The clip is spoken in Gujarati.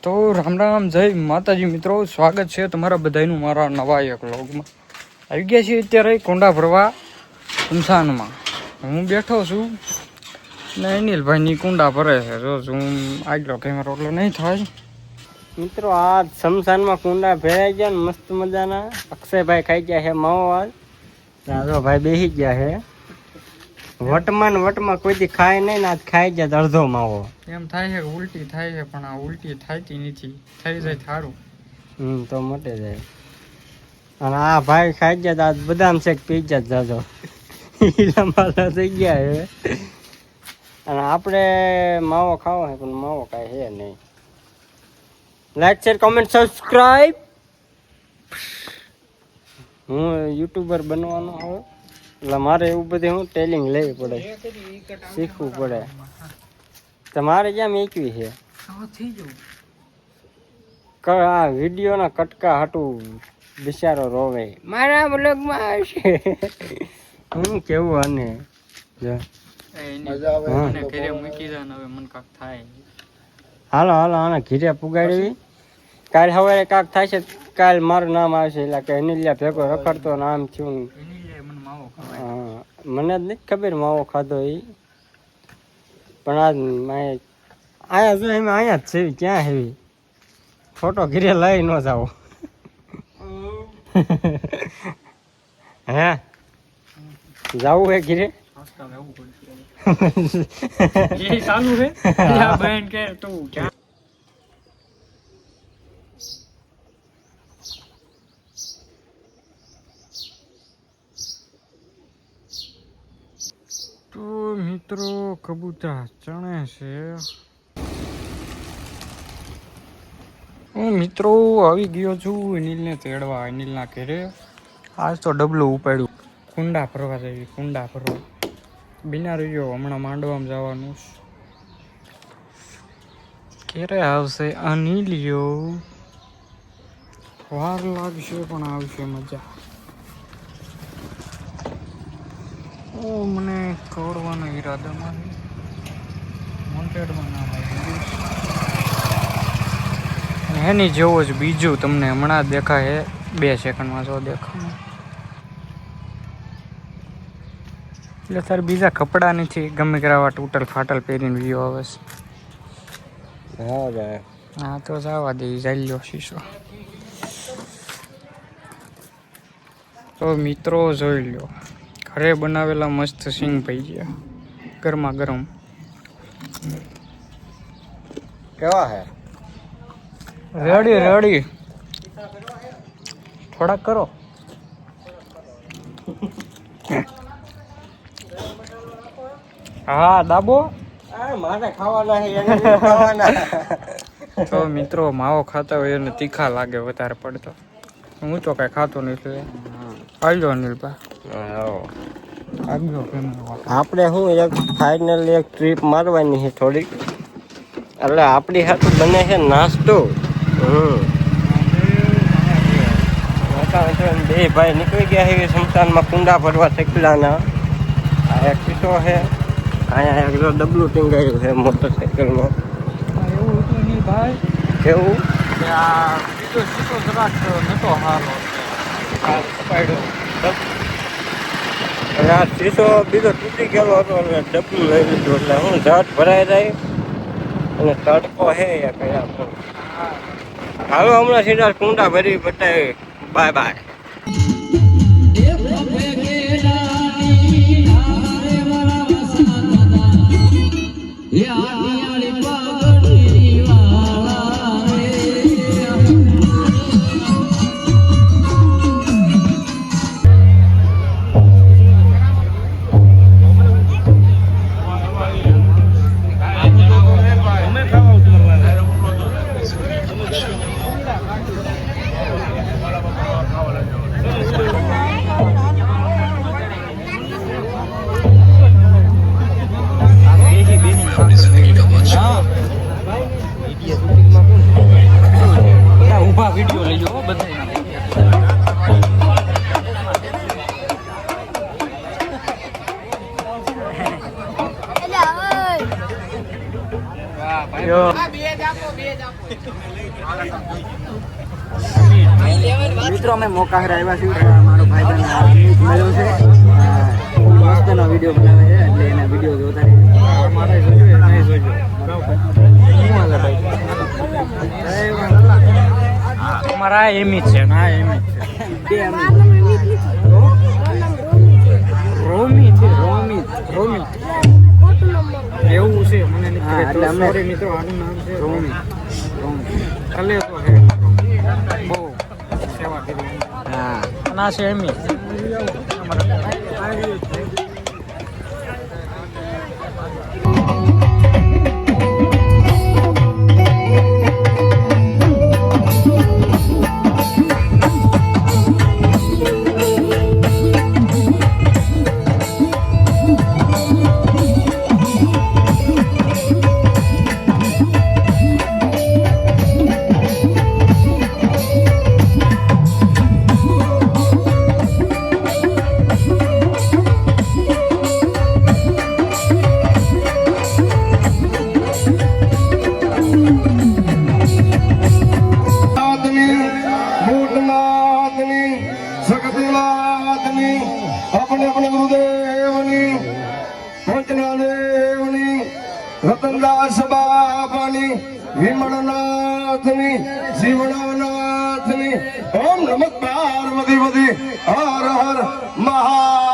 તો રામ રામ જય માતાજી મિત્રો, સ્વાગત છે તમારા બધાનું મારા નવા એક વ્લોગમાં. આવી ગયા છીએ અત્યારે કોંડા ભરવા સ્મશાનમાં. હું બેઠો છું ને અનિલભાઈની કુંડા ભરે છે. જો હું આગલો કેમેરો એટલો નહીં થાય મિત્રો. આ સ્મશાનમાં કુંડા ભરાઈ ગયા ને મસ્ત મજાના. અક્ષયભાઈ ખાઈ ગયા છે માવો. આજ રાઘવભાઈ બેસી ગયા છે વટમાં કોઈથી ખાય નહીં ને આજ ખાઈ ગયા અડધો માવો. એમ થાય છે કે ઉલટી થાય છે, પણ આ ઉલટી થતી નથી. થઈ જાય સારું. તો મોટે જાય. અને આ ભાઈ ખાઈ ગયા આજ બદામ શેક પી ગયા જાજો લંબાલા થઈ ગયા છે. અને આપણે માવો ખાવો છે પણ માવો કાંઈ છે નહીં. Like share comment subscribe. હું યુટ્યુબર બનવાનો હવે એટલે મારે એવું બધું હું ટેલિંગ લેવી પડે, શીખવું પડે. તમારે ક્યાં મેકવી છે આ વિડીયોના કટકા હાટું બિચારો રોવે મારા બ્લોગમાં આવશે. હું કેવું આને હાલો આને ઘીરે પુગાડવી. કાલ સવારે કાંક થાય છે, કાલ મારું નામ આવશે એટલે કે અનિલિયા ભેગો રખડતો નામ થયું. હા, મને જ નથી ખબર માવો ખાધો એ, પણ આજ અહીંયા જો એમ અહીંયા જ છે. ક્યાં હેવી ફોટો ઘીરે લઈ ન જાઓ હે જાવું હે ઘીરે ચાલુ છે બહેન કે તું ક્યાં. તો મિત્રો કબૂતર ચણે છે. હું મિત્રો આવી ગયો છું અનિલને તેડવા. અનિલના ઘરે આજ તો ડબલું ઉપાડ્યું. કુંડા ભરવા જઈએ, કુંડા ભરવા. બિના રહ્યો હમણાં માંડવામાં જવાનું. ક્યારે આવશે અનિલિયો? વાર લાગશે પણ આવશે મજા. મને કવડવાનો ઈરાદામાં મોન્ટેડમાં નામ આવી એની જેવો જ બીજું તમને હમણાં દેખાય 2 સેકન્ડમાં. જો દેખાય એટલે તારે બીજા કપડાં નથી, ગમે કરાવવા તૂટલ ફાટલ પહેરીને વિડીયો આવે છે. હા તો જવા દે, ચાલ્યો શીશો. તો મિત્રો જોઈ લો, ઘરે બનાવેલા મસ્ત સિંગ ભજીયા ગરમા ગરમ. કેવા હે? રેડી થોડાક કરો. હા દાબો. મારે ખાવાના. તો મિત્રો માવો ખાતા હોય એને તીખા લાગે વધારે પડતો. હું તો કઈ ખાતો નથી. આવજો અનિલભાઈ. આપણે શું એક ફાઇનલ એક ટ્રીપ મારવાની છે થોડીક, એટલે આપણી હાથું બને છે નાસ્તો. બે ભાઈ નીકળી ગયા છે સ્મશાનમાં કુંડા ભરવા સકલાના. આ એક પીસો છે, અહીંયા એક ડબલું ટીંગાયું છે મોટરસાઇકલમાં. એવું હતું અનિલભાઈ કેવું કે આ બીજો સીટો જરાક નતો સારો એટલે આ શીશો બીજો તૂટી ગયેલો હતો એટલે ડબલું લઈ લીધું. એટલે હું ઝટ ભરાઈ જાય અને તડકો હે કયા. હાલો હમણાં સીધા કુંડા ભરી બતાવી. Bye bye. ઉભા વિડીયો લઈ જાઓ બધા. Yo. મિત્રો અમે મોકાહર આવ્યા છીએ મારો ભાઈ મળ્યો છે મસ્તનો વિડીયો બનાવે છે એટલે એના વિડીયો જોતા અમારા એમી છે ના એમી છે રોમી છે રોમી રોમી એવું છે મને નથી મિત્રો આનું નામ છે રોમી રોમી ચાલે તો હે બહુ સેવા કરી હા ના છે એમી अपने अपने गुरुदेवनी पंचना देवनी रतनदास बाबानी विमलनाथनी जीवनाथनी ओम नमः पार्वती हर हर महा